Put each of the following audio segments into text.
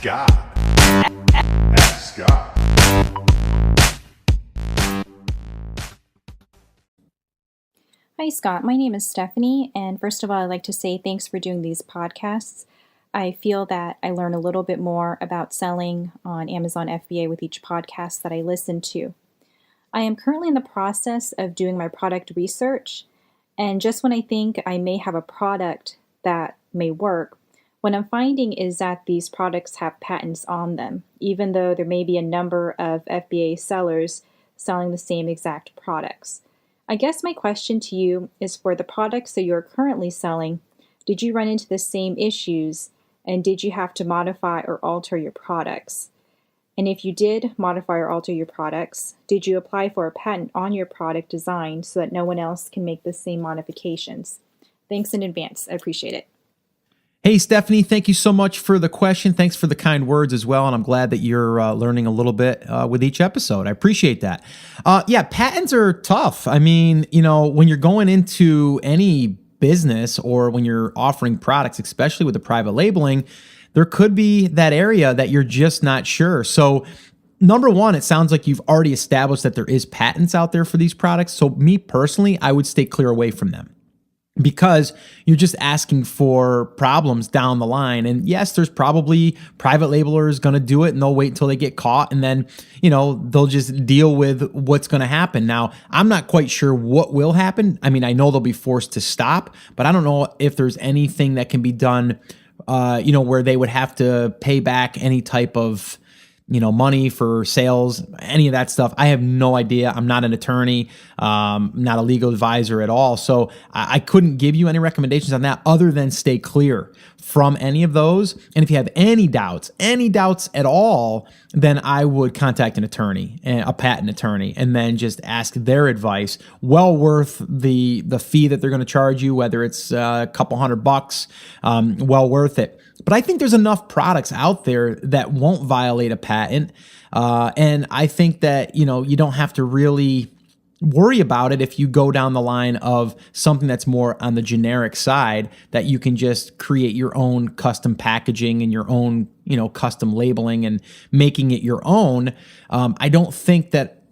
God. Ask God. Hi, Scott. My name is Stephanie, and first of all, I'd like to say thanks for doing these podcasts. I feel that I learn a little bit more about selling on Amazon FBA with each podcast that I listen to. I am currently in the process of doing my product research, and just when I think I may have a product that may work, what I'm finding is that these products have patents on them, even though there may be a number of FBA sellers selling the same exact products. I guess my question to you is, for the products that you're currently selling, did you run into the same issues, and did you have to modify or alter your products? And if you did modify or alter your products, did you apply for a patent on your product design so that no one else can make the same modifications? Thanks in advance. I appreciate it. Hey, Stephanie, thank you so much for the question. Thanks for the kind words as well. And I'm glad that you're learning a little bit with each episode. I appreciate that. Yeah, patents are tough. I mean, when you're going into any business or when you're offering products, especially with the private labeling, there could be that area that you're just not sure. So number one, it sounds like you've already established that there is patents out there for these products. So me personally, I would stay clear away from them, because you're just asking for problems down the line. And yes, there's probably private labelers going to do it and they'll wait until they get caught, and then, they'll just deal with what's going to happen. Now, I'm not quite sure what will happen. I mean, I know they'll be forced to stop, but I don't know if there's anything that can be done, where they would have to pay back any type of money for sales, any of that stuff. I have no idea. I'm not an attorney, not a legal advisor at all. So I couldn't give you any recommendations on that other than stay clear from any of those. And if you have any doubts at all, then I would contact an attorney, a patent attorney, and then just ask their advice. Well worth the fee that they're going to charge you, whether it's a couple $100, well worth it. But I think there's enough products out there that won't violate a patent. And I think that, you don't have to really worry about it if you go down the line of something that's more on the generic side, that you can just create your own custom packaging and your own, custom labeling and making it your own. I don't think that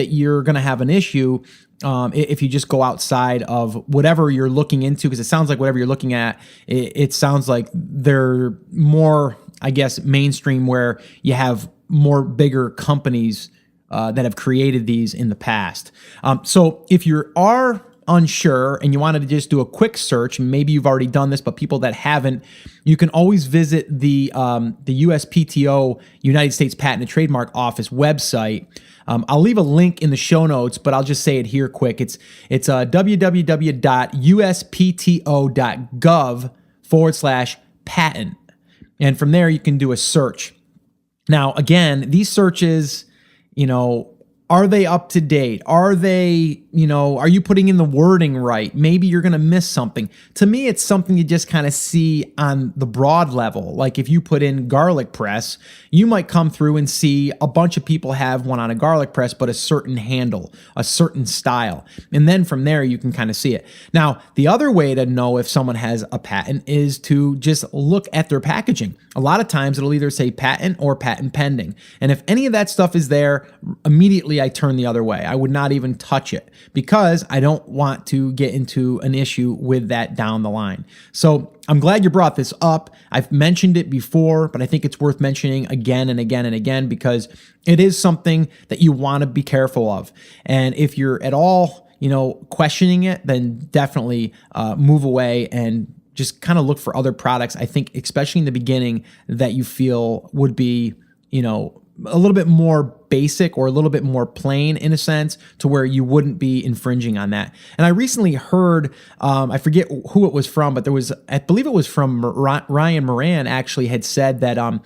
you're going to have an issue if you just go outside of whatever you're looking into, because it sounds like whatever you're looking at, it sounds like they're more, I guess, mainstream, where you have more bigger companies that have created these in the past. So if you are unsure and you wanted to just do a quick search, maybe you've already done this, but people that haven't, you can always visit the USPTO, United States Patent and Trademark Office website. I'll leave a link in the show notes, but I'll just say it here quick. It's www.uspto.gov/patent. And from there, you can do a search. Now, again, these searches, are they up to date? Are they, are you putting in the wording right? Maybe you're going to miss something. To me, it's something you just kind of see on the broad level. Like if you put in garlic press, you might come through and see a bunch of people have one on a garlic press, but a certain handle, a certain style. And then from there, you can kind of see it. Now, the other way to know if someone has a patent is to just look at their packaging. A lot of times it'll either say patent or patent pending. And if any of that stuff is there, immediately I turn the other way. I would not even touch it, because I don't want to get into an issue with that down the line. So I'm glad you brought this up. I've mentioned it before, but I think it's worth mentioning again and again and again, because it is something that you want to be careful of. And if you're at all, questioning it, then definitely move away and just kind of look for other products. I think, especially in the beginning, that you feel would be, a little bit more basic or a little bit more plain, in a sense, to where you wouldn't be infringing on that. And I recently heard, I forget who it was from, but I believe it was from Ryan Moran, actually had said that on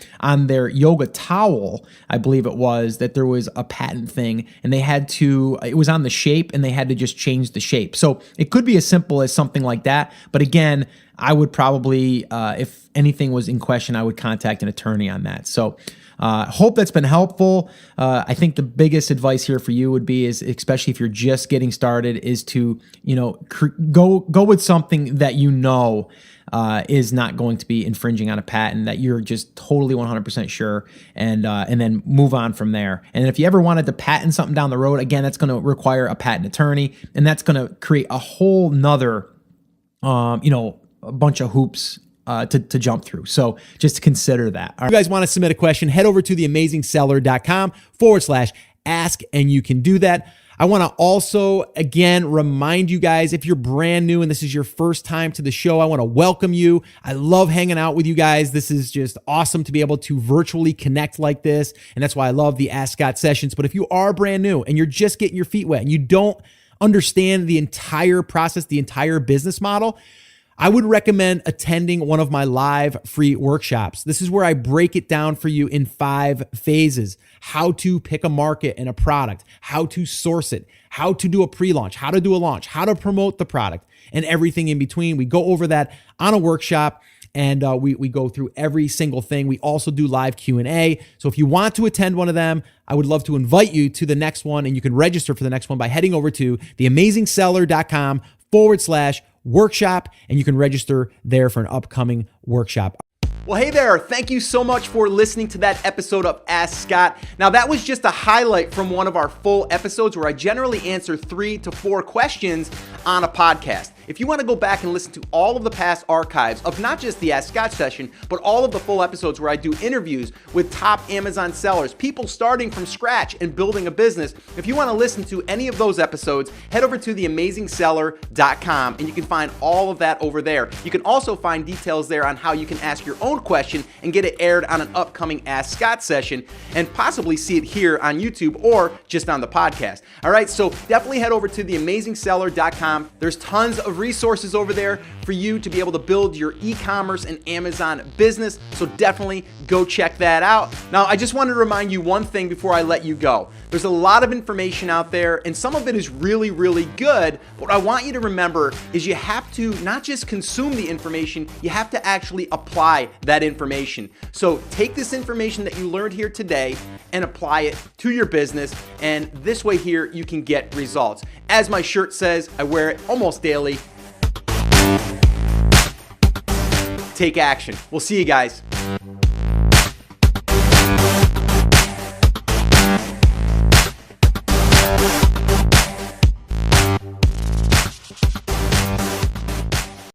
their yoga towel, I believe it was, that there was a patent thing, and it was on the shape, and they had to just change the shape. So it could be as simple as something like that. But again, I would probably, if anything was in question, I would contact an attorney on that. So hope that's been helpful. I think the biggest advice here for you would be, is especially if you're just getting started, is to, go with something that is not going to be infringing on a patent, that you're just totally 100% sure, and then move on from there. And if you ever wanted to patent something down the road, again, that's going to require a patent attorney, and that's going to create a whole nother, a bunch of hoops to jump through. So just consider that. If you guys want to submit a question, head over to theamazingseller.com/ask, and you can do that. I want to also, again, remind you guys, if you're brand new and this is your first time to the show, I want to welcome you. I love hanging out with you guys. This is just awesome to be able to virtually connect like this. And that's why I love the Ask Scott sessions. But if you are brand new and you're just getting your feet wet and you don't understand the entire process, the entire business model, I would recommend attending one of my live free workshops. This is where I break it down for you in 5 phases: how to pick a market and a product, how to source it, how to do a pre-launch, how to do a launch, how to promote the product, and everything in between. We go over that on a workshop, and we go through every single thing. We also do live Q&A. So if you want to attend one of them, I would love to invite you to the next one, and you can register for the next one by heading over to theamazingseller.com/workshop, and you can register there for an upcoming workshop. Well, hey there. Thank you so much for listening to that episode of Ask Scott. Now, that was just a highlight from one of our full episodes where I generally answer 3 to 4 questions on a podcast. If you want to go back and listen to all of the past archives of not just the Ask Scott session, but all of the full episodes where I do interviews with top Amazon sellers, people starting from scratch and building a business, if you want to listen to any of those episodes, head over to theamazingseller.com, and you can find all of that over there. You can also find details there on how you can ask your own question and get it aired on an upcoming Ask Scott session, and possibly see it here on YouTube or just on the podcast. All right, so definitely head over to theamazingseller.com. There's tons of resources over there for you to be able to build your e-commerce and Amazon business. So definitely go check that out. Now, I just wanted to remind you one thing before I let you go. There's a lot of information out there, and some of it is really, really good. What I want you to remember is you have to not just consume the information, you have to actually apply that information. So take this information that you learned here today and apply it to your business, and this way here you can get results. As my shirt says, I wear it almost daily. Take action. We'll see you guys.